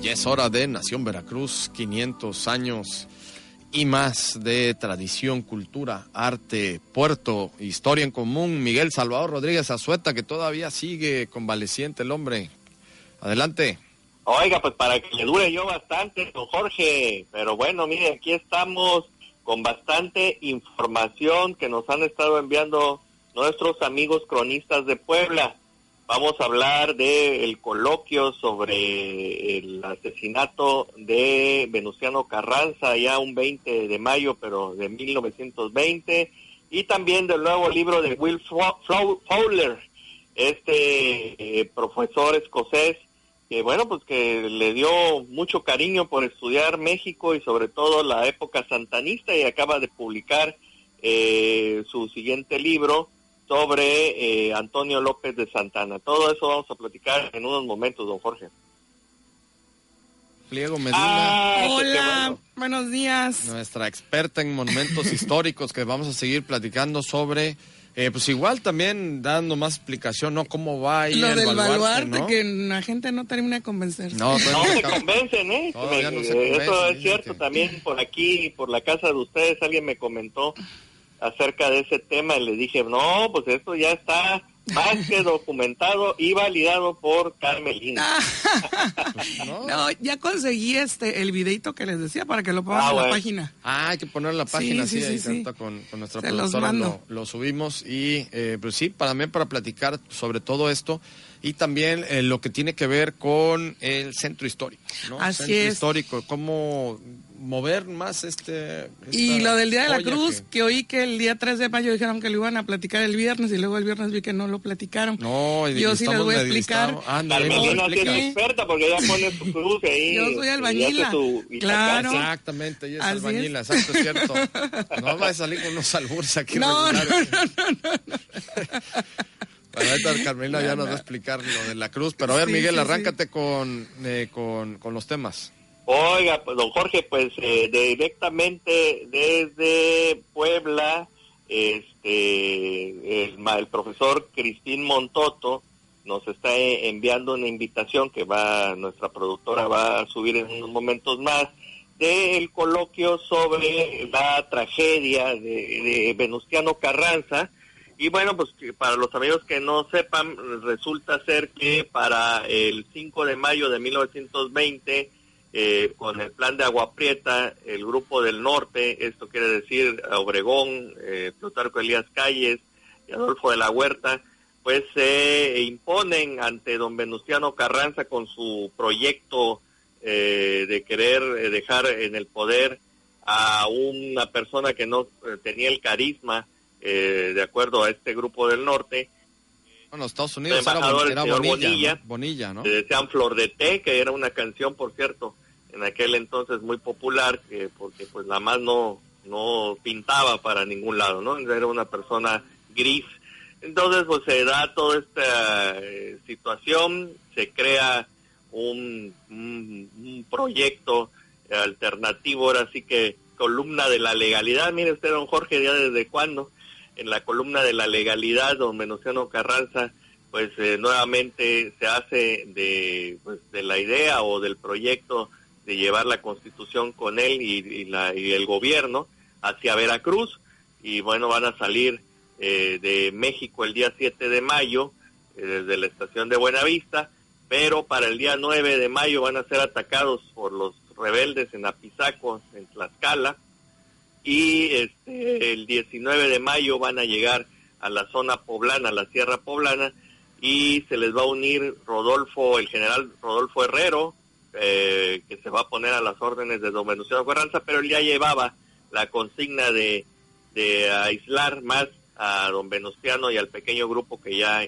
Ya es hora de Nación Veracruz, 500 años y más de tradición, cultura, arte, puerto, historia en común. Miguel Salvador Rodríguez Azueta, que todavía sigue convaleciente el hombre. Adelante. Oiga, pues para que le dure yo bastante, don Jorge, pero bueno, mire, aquí estamos con bastante información que nos han estado enviando nuestros amigos cronistas de Puebla. Vamos a hablar del coloquio sobre el asesinato de Venustiano Carranza, ya un 20 de mayo, pero de 1920, y también del nuevo libro de Will Fowler, profesor escocés, que bueno, pues que le dio mucho cariño por estudiar México y sobre todo la época santanista, y acaba de publicar su siguiente libro sobre Antonio López de Santana. Todo eso vamos a platicar en unos momentos, don Jorge. Pliego Medina. Hola, buenos días. Nuestra experta en monumentos históricos, que vamos a seguir platicando sobre... pues igual también dando más explicación, ¿no? ¿Cómo va ahí lo el del baluarte, ¿no? que la gente no termina de convencerse. No se convencen, ¿eh? No se convencen, eso es cierto, también por aquí, por la casa de ustedes, alguien me comentó acerca de ese tema y le dije, no, pues esto ya está más que documentado y validado por Carmelina. No, ya conseguí el videito que les decía para que lo pongan en la página. Hay que poner la página, sí. Sí. Con nuestra Se los productora mando. lo subimos y pues sí, para platicar sobre todo esto y también lo que tiene que ver con el centro histórico, ¿no? Así centro es. histórico, cómo mover más y lo del Día de la Cruz, que oí que el día 3 de mayo dijeron que lo iban a platicar el viernes y luego el viernes vi que no lo platicaron. No, yo sí les voy a explicar. Carmelina sí es experta porque ella pone su cruz ahí. Yo soy albañila. Claro. Exactamente, ella es albañila, exacto, es cierto. No va a salir con unos albures aquí. No. Ahorita Carmelina ya nos va a explicar lo de la cruz, pero a ver, Miguel, arráncate con los temas. Oiga, pues don Jorge, pues directamente desde Puebla, el profesor Cristín Montoto nos está enviando una invitación que nuestra productora va a subir en unos momentos más, del coloquio sobre la tragedia de Venustiano Carranza. Y bueno, pues para los amigos que no sepan, resulta ser que para el 5 de mayo de 1920, con el plan de Agua Prieta, el Grupo del Norte, esto quiere decir Obregón, Plutarco Elías Calles y Adolfo de la Huerta, pues se imponen ante don Venustiano Carranza con su proyecto de querer dejar en el poder a una persona que no tenía el carisma, de acuerdo a este Grupo del Norte. Bueno, Estados Unidos era Bonilla, ¿no? Decían Flor de Té, que era una canción, por cierto, en aquel entonces muy popular, porque pues la más no pintaba para ningún lado, ¿no? Era una persona gris. Entonces, pues se da toda esta situación, se crea un proyecto alternativo, ahora sí que columna de la legalidad. Mire usted, don Jorge, ya desde cuándo, en la columna de la legalidad, don Venustiano Carranza, pues nuevamente se hace de la idea o del proyecto de llevar la Constitución con él y el gobierno hacia Veracruz, y bueno, van a salir de México el día 7 de mayo, desde la estación de Buenavista, pero para el día 9 de mayo van a ser atacados por los rebeldes en Apizaco, en Tlaxcala, y el 19 de mayo van a llegar a la zona poblana, a la Sierra Poblana, y se les va a unir el general Rodolfo Herrero, que se va a poner a las órdenes de don Venustiano Carranza, pero él ya llevaba la consigna de aislar más a don Venustiano y al pequeño grupo que ya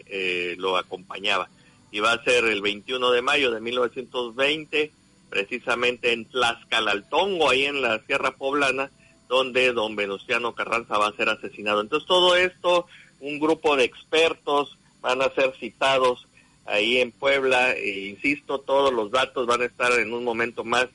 lo acompañaba. Y va a ser el 21 de mayo de 1920, precisamente en Tlaxcalaltongo, ahí en la Sierra Poblana, donde don Venustiano Carranza va a ser asesinado. Entonces todo esto, un grupo de expertos van a ser citados ahí en Puebla, e insisto, todos los datos van a estar en un momento más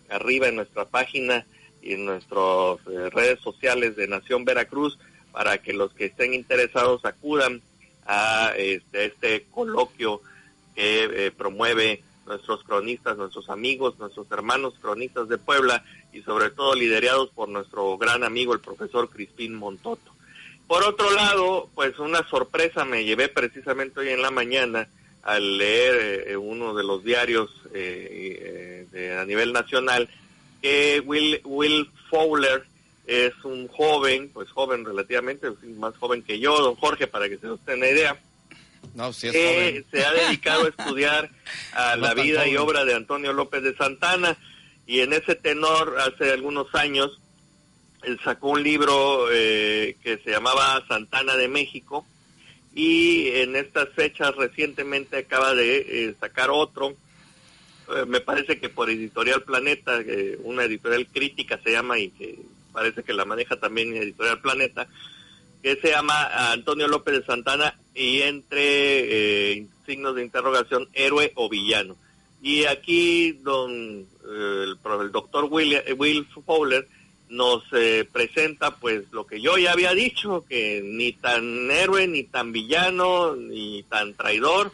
arriba en nuestra página y en nuestras redes sociales de Nación Veracruz, para que los que estén interesados acudan a este coloquio que promueve nuestros cronistas, nuestros amigos, nuestros hermanos cronistas de Puebla, y sobre todo liderados por nuestro gran amigo el profesor Crispín Montoto. Por otro lado, pues una sorpresa me llevé precisamente hoy en la mañana al leer uno de los diarios a nivel nacional, que Will Fowler es un joven, pues joven relativamente, más joven que yo, don Jorge, para que se nos tenga una idea, no, sí es que joven. se ha dedicado a estudiar a la vida joven. y obra de Antonio López de Santana, y en ese tenor, hace algunos años, él sacó un libro que se llamaba Santana de México, y en estas fechas recientemente acaba de sacar otro, me parece que por Editorial Planeta, una editorial crítica se llama, y que parece que la maneja también Editorial Planeta, que se llama Antonio López de Santana, y entre signos de interrogación, héroe o villano. Y aquí el doctor Will Fowler nos presenta pues lo que yo ya había dicho, que ni tan héroe, ni tan villano, ni tan traidor,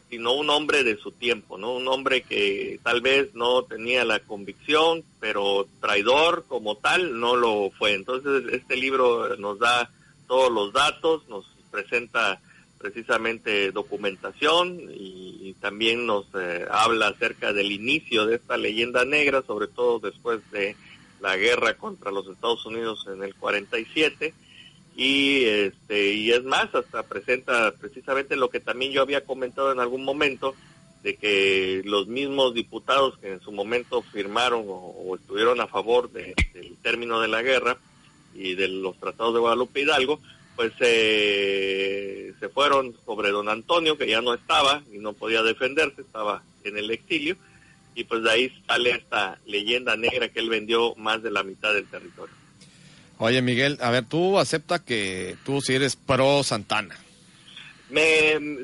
sino un hombre de su tiempo, ¿no? Un hombre que tal vez no tenía la convicción, pero traidor como tal no lo fue. Entonces este libro nos da todos los datos, nos presenta precisamente documentación, y también nos habla acerca del inicio de esta leyenda negra, sobre todo después de la guerra contra los Estados Unidos en el 47, y es más, hasta presenta precisamente lo que también yo había comentado en algún momento, de que los mismos diputados que en su momento firmaron o estuvieron a favor del término de la guerra y de los tratados de Guadalupe Hidalgo, pues se fueron sobre don Antonio, que ya no estaba y no podía defenderse, estaba en el exilio, y pues de ahí sale esta leyenda negra que él vendió más de la mitad del territorio. Oye, Miguel, a ver, tú acepta que tú sí eres pro Santana.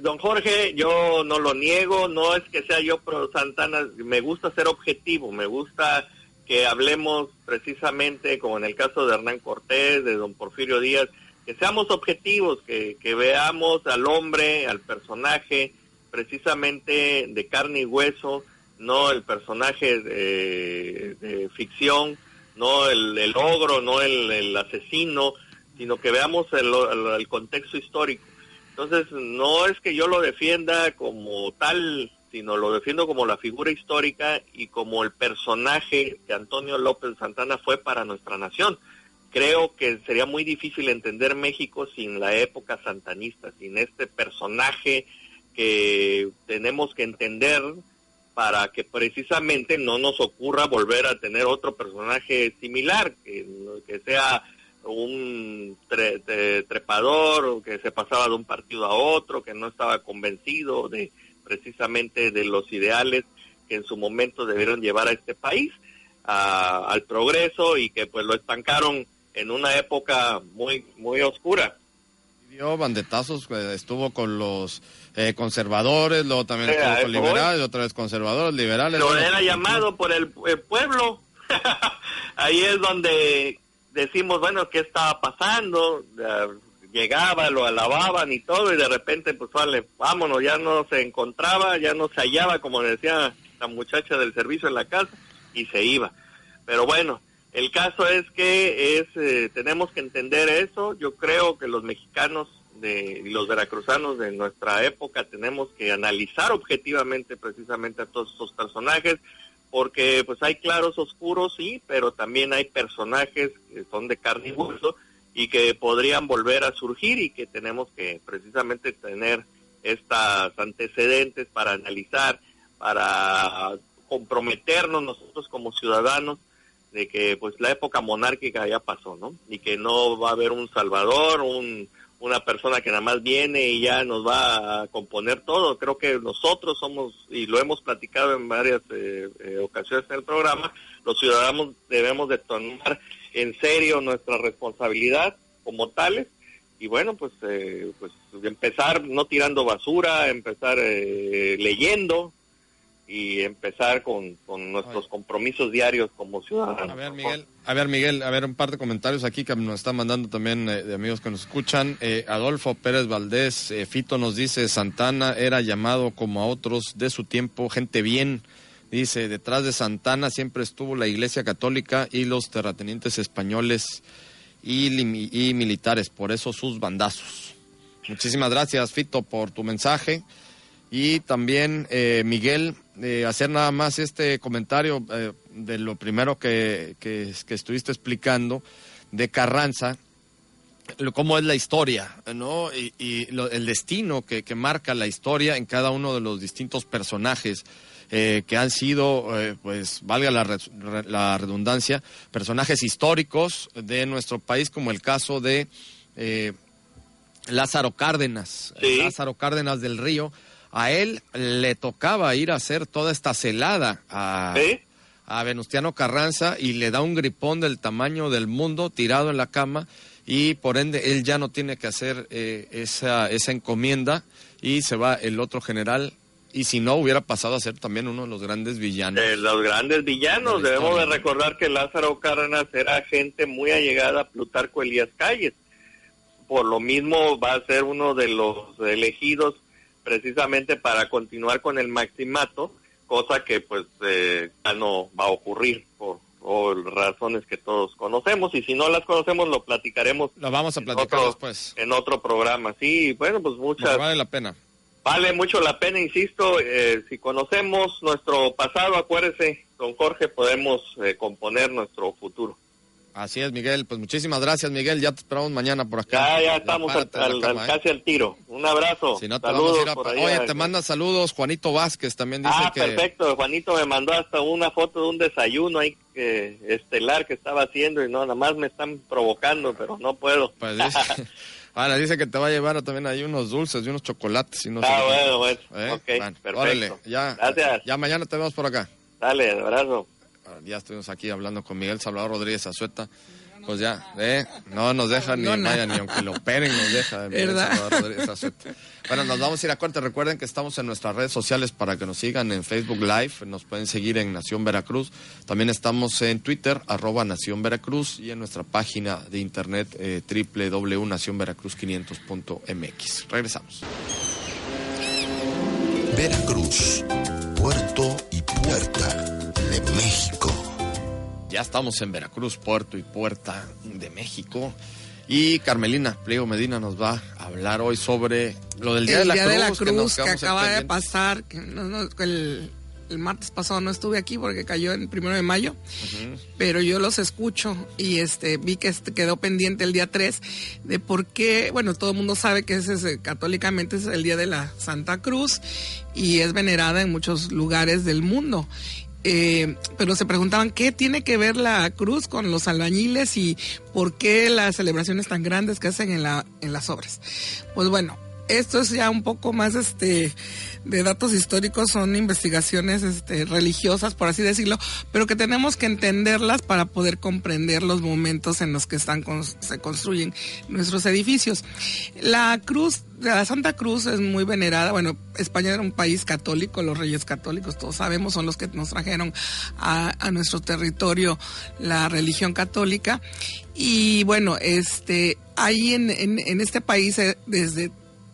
Don Jorge, yo no lo niego, no es que sea yo pro Santana, me gusta ser objetivo, me gusta que hablemos precisamente, como en el caso de Hernán Cortés, de don Porfirio Díaz, que seamos objetivos, que veamos al hombre, al personaje, precisamente de carne y hueso, no el personaje de ficción, no el ogro, no el asesino, sino que veamos el contexto histórico. Entonces, no es que yo lo defienda como tal, sino lo defiendo como la figura histórica y como el personaje que Antonio López Santana fue para nuestra nación. Creo que sería muy difícil entender México sin la época santanista, sin este personaje que tenemos que entender para que precisamente no nos ocurra volver a tener otro personaje similar, que sea un trepador, o que se pasaba de un partido a otro, que no estaba convencido de precisamente de los ideales que en su momento debieron llevar a este país al progreso, y que pues lo estancaron en una época muy muy oscura. Dio bandetazos, estuvo con los conservadores, luego también estuvo con liberales, otra vez conservadores, liberales. Lo era llamado por el pueblo. Ahí es donde decimos, bueno, ¿qué estaba pasando? Llegaba, lo alababan y todo, y de repente, pues vale, vámonos, ya no se encontraba, ya no se hallaba, como decía la muchacha del servicio en la casa, y se iba. Pero bueno, el caso es que tenemos que entender eso. Yo creo que los mexicanos y los veracruzanos de nuestra época tenemos que analizar objetivamente precisamente a todos estos personajes, porque pues hay claros oscuros, sí, pero también hay personajes que son de carne y hueso y que podrían volver a surgir, y que tenemos que precisamente tener estos antecedentes para analizar, para comprometernos nosotros como ciudadanos de que pues la época monárquica ya pasó, ¿no? Y que no va a haber un salvador, una persona que nada más viene y ya nos va a componer todo. Creo que nosotros somos, y lo hemos platicado en varias ocasiones en el programa, los ciudadanos debemos de tomar en serio nuestra responsabilidad como tales, y bueno, pues empezar no tirando basura, empezar leyendo, y empezar con nuestros compromisos diarios como ciudadanos. A ver, Miguel, un par de comentarios aquí que nos están mandando también de amigos que nos escuchan. Adolfo Pérez Valdés, Fito nos dice, Santana era llamado como a otros de su tiempo, gente bien. Dice, detrás de Santana siempre estuvo la Iglesia Católica y los terratenientes españoles y militares, por eso sus bandazos. Muchísimas gracias, Fito, por tu mensaje. Y también, Miguel, hacer nada más este comentario de lo primero que estuviste explicando de Carranza, cómo es la historia, ¿no? El destino que marca la historia en cada uno de los distintos personajes que han sido, pues valga la redundancia, personajes históricos de nuestro país, como el caso de Lázaro Cárdenas, sí. Lázaro Cárdenas del Río. A él le tocaba ir a hacer toda esta celada a Venustiano Carranza y le da un gripón del tamaño del mundo tirado en la cama y por ende él ya no tiene que hacer esa encomienda y se va el otro general y si no hubiera pasado a ser también uno de los grandes villanos. Los grandes villanos, debemos de recordar que Lázaro Cárdenas era gente muy allegada a Plutarco Elías Calles, por lo mismo va a ser uno de los elegidos precisamente para continuar con el maximato, cosa que pues ya no va a ocurrir por razones que todos conocemos, y si no las conocemos lo platicaremos. Lo vamos a platicar después. En otro programa, sí, bueno, pues muchas... Vale la pena. Vale mucho la pena, insisto, si conocemos nuestro pasado, acuérdese, don Jorge, podemos componer nuestro futuro. Así es, Miguel. Pues muchísimas gracias, Miguel. Ya te esperamos mañana por acá. Ya estamos casi al tiro. Un abrazo. Si no, saludos por allá. Oye, te manda saludos Juanito Vázquez, también dice que... perfecto. Juanito me mandó hasta una foto de un desayuno ahí estelar que estaba haciendo y no, nada más me están provocando, pero no puedo. Pues dice... Ahora dice que te va a llevar también ahí unos dulces y unos chocolates. Y no bueno. Ok, bueno, perfecto. Órale, gracias. Ya mañana te vemos por acá. Dale, abrazo. Ya estuvimos aquí hablando con Miguel Salvador Rodríguez Azueta. Pues ya, no nos deja ni aunque lo operen nos deja Miguel Salvador Rodríguez Azueta. Bueno, nos vamos a ir a corte. Recuerden que estamos en nuestras redes sociales para que nos sigan en Facebook Live. Nos pueden seguir en Nación Veracruz. También estamos en Twitter, @Nación Veracruz, y en nuestra página de internet www.nacionveracruz500.mx. Regresamos. Veracruz, puerto y puerta de México. Ya estamos en Veracruz, puerto y puerta de México. Y Carmelina Pliego Medina nos va a hablar hoy sobre lo del Día de la Cruz que acaba de pasar. Que el martes pasado no estuve aquí porque cayó el 1 de mayo, pero yo los escucho y vi que quedó pendiente el día 3 de por qué, bueno, todo el mundo sabe que católicamente es el Día de la Santa Cruz y es venerada en muchos lugares del mundo. Pero se preguntaban qué tiene que ver la cruz con los albañiles y por qué las celebraciones tan grandes que hacen en las obras. Pues bueno, esto es ya un poco más de datos históricos, son investigaciones religiosas, por así decirlo, pero que tenemos que entenderlas para poder comprender los momentos en los que se construyen nuestros edificios. La Santa Cruz es muy venerada. Bueno, España era un país católico, los reyes católicos, todos sabemos, son los que nos trajeron a nuestro territorio la religión católica. Y bueno, ahí en este país, desde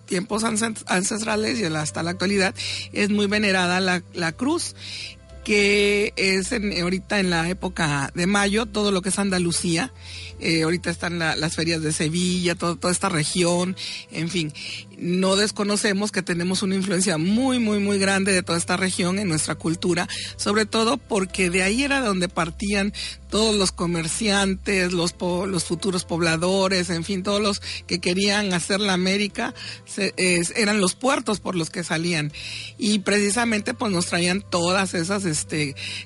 tiempos ancestrales y hasta la actualidad, es muy venerada la cruz, que es ahorita en la época de mayo, todo lo que es Andalucía, ahorita están las ferias de Sevilla, toda esta región, en fin, no desconocemos que tenemos una influencia muy, muy, muy grande de toda esta región en nuestra cultura, sobre todo porque de ahí era donde partían todos los comerciantes, los futuros pobladores, en fin, todos los que querían hacer la América, eran los puertos por los que salían, y precisamente pues nos traían todas esas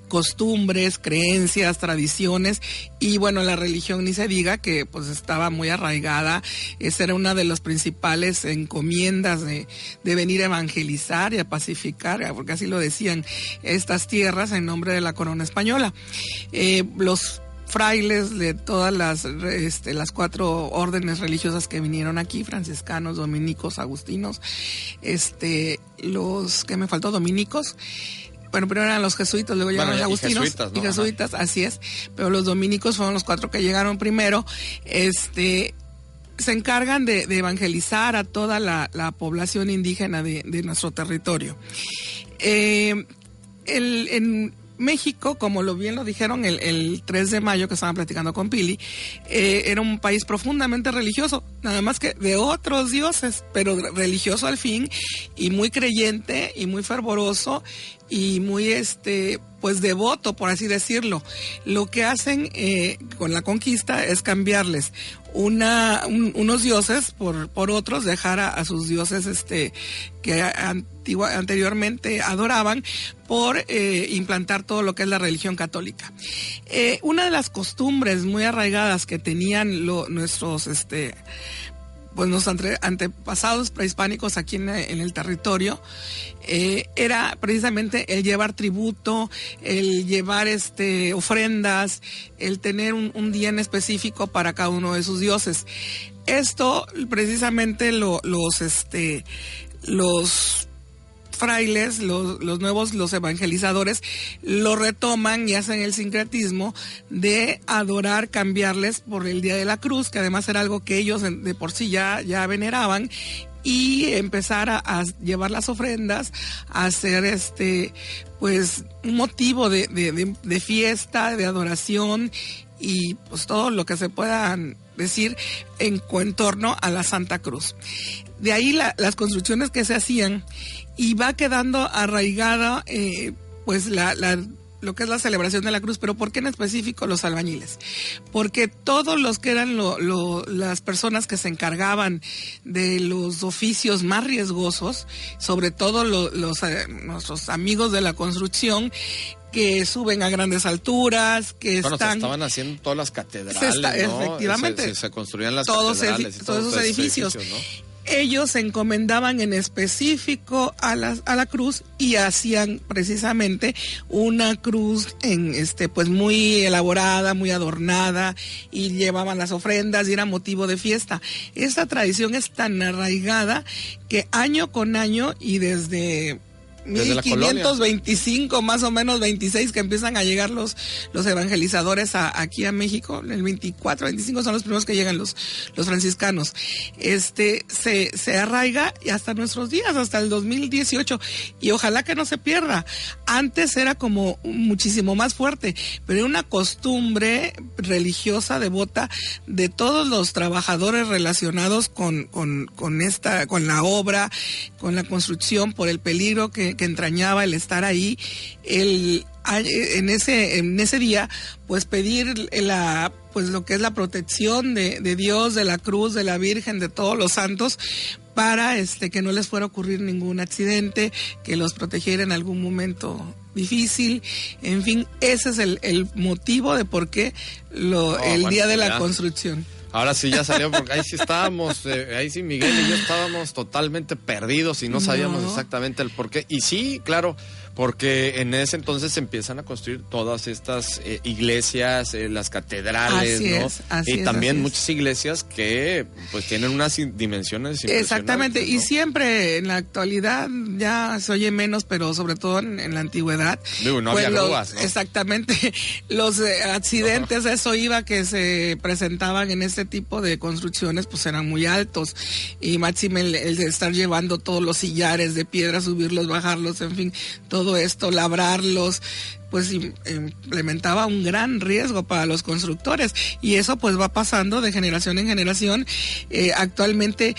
costumbres, creencias, tradiciones, y bueno, la religión ni se diga, que pues estaba muy arraigada. Esa era una de las principales encomiendas de venir a evangelizar y a pacificar, porque así lo decían, estas tierras en nombre de la corona española. Los frailes de todas las 4 órdenes religiosas que vinieron aquí, franciscanos, dominicos, agustinos, dominicos, bueno, primero eran los jesuitas, luego llegaron los agustinos y jesuitas, ¿no? Así es, pero los dominicos fueron los 4 que llegaron primero. Se encargan de evangelizar a toda la población indígena de nuestro territorio. En México, como bien lo dijeron el 3 de mayo que estaban platicando con Pili, era un país profundamente religioso, nada más que de otros dioses, pero religioso al fin, y muy creyente y muy fervoroso y muy pues devoto, por así decirlo. Lo que hacen con la conquista es cambiarles unos dioses por otros, dejar a sus dioses que anteriormente adoraban, por implantar todo lo que es la religión católica. Una de las costumbres muy arraigadas que tenían nuestros pues nuestros antepasados prehispánicos aquí en el territorio, era precisamente el llevar tributo, el llevar ofrendas, el tener un día en específico para cada uno de sus dioses. Esto precisamente los frailes, los evangelizadores, lo retoman y hacen el sincretismo de adorar, cambiarles por el Día de la Cruz, que además era algo que ellos de por sí ya veneraban, y empezar a llevar las ofrendas, a hacer pues un motivo de fiesta, de adoración, y pues todo lo que se pueda decir en torno a la Santa Cruz. De ahí las construcciones que se hacían, y va quedando arraigada pues lo que es la celebración de la cruz. Pero ¿por qué en específico los albañiles? Porque todos los que eran las personas que se encargaban de los oficios más riesgosos, sobre todo nuestros amigos de la construcción, que suben a grandes alturas, que se estaban haciendo todas las catedrales, ¿no? Efectivamente. Se construían las todos catedrales. Todos esos edificios, ¿no? Ellos se encomendaban en específico a la cruz, y hacían precisamente una cruz pues muy elaborada, muy adornada, y llevaban las ofrendas y era motivo de fiesta. Esta tradición es tan arraigada que año con año, y desde 1525, más o menos 26, que empiezan a llegar los evangelizadores aquí a México. El 24, 25 son los primeros que llegan los franciscanos. Se arraiga y hasta nuestros días, hasta el 2018, y ojalá que no se pierda. Antes era como muchísimo más fuerte, pero era una costumbre religiosa, devota, de todos los trabajadores relacionados con la obra, con la construcción, por el peligro que entrañaba el estar ahí. En ese día, pues pedir pues lo que es la protección de Dios, de la cruz, de la Virgen, de todos los santos, para que no les fuera a ocurrir ningún accidente, que los protegiera en algún momento difícil. En fin, ese es el motivo de por qué el día de la construcción. Ahora sí ya salió, porque ahí sí estábamos, ahí sí Miguel y yo estábamos totalmente perdidos y no sabíamos exactamente el por qué. Y sí, claro, porque en ese entonces se empiezan a construir todas estas iglesias, las catedrales, ¿no? Y también muchas iglesias que pues tienen unas dimensiones impresionantes. Exactamente, ¿no? Y siempre en la actualidad ya se oye menos, pero sobre todo en la antigüedad. Digo, no había grúas, ¿no? Exactamente, los accidentes, eso iba, que se presentaban en este tipo de construcciones, pues eran muy altos, y máxime el de estar llevando todos los sillares de piedra, subirlos, bajarlos, en fin, todo esto, labrarlos, pues implementaba un gran riesgo para los constructores, y eso pues va pasando de generación en generación. Actualmente,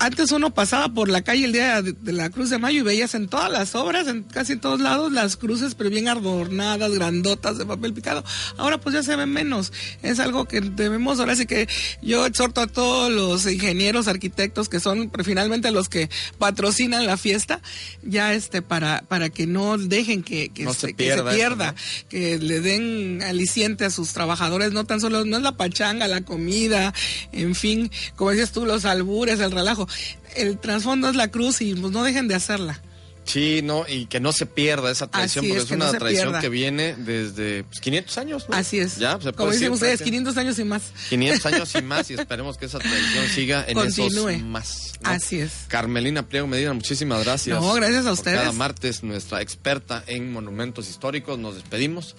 antes uno pasaba por la calle el día de la Cruz de Mayo y veías en todas las obras, en casi todos lados, las cruces, pero bien adornadas, grandotas, de papel picado. Ahora pues ya se ven menos. Es algo que debemos, ahora sí que yo exhorto a todos los ingenieros, arquitectos, que son finalmente los que patrocinan la fiesta, ya para que no dejen que se pierda, ¿no? Que le den aliciente a sus trabajadores, no tan solo, no es la pachanga, la comida, en fin, como decías tú, los albures, el relajo. El trasfondo es la cruz, y pues no dejen de hacerla. Sí, no, y que no se pierda esa tradición, Así porque es, es que una no se tradición pierda. que viene desde 500 años, ¿no? Así es. Ya, se puede Como decir, dicen ustedes, prácticamente. 500 años y más. 500 años y más, y esperemos que esa tradición siga en Continúe. esos más, ¿no? Así es. Carmelina Pliego Medina, muchísimas gracias. No, gracias a por ustedes. Cada martes, nuestra experta en monumentos históricos. Nos despedimos.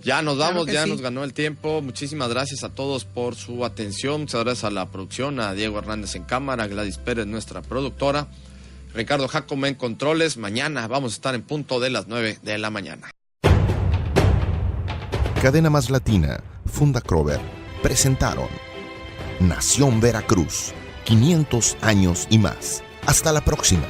Ya nos vamos, Claro que ya sí. nos ganó el tiempo. Muchísimas gracias a todos por su atención. Muchas gracias a la producción, a Diego Hernández en cámara, a Gladys Pérez, nuestra productora, Ricardo Jacome en controles. Mañana vamos a estar en punto de las 9 de la mañana. Cadena Más Latina, Funda Krover, presentaron Nación Veracruz, 500 años y más. Hasta la próxima.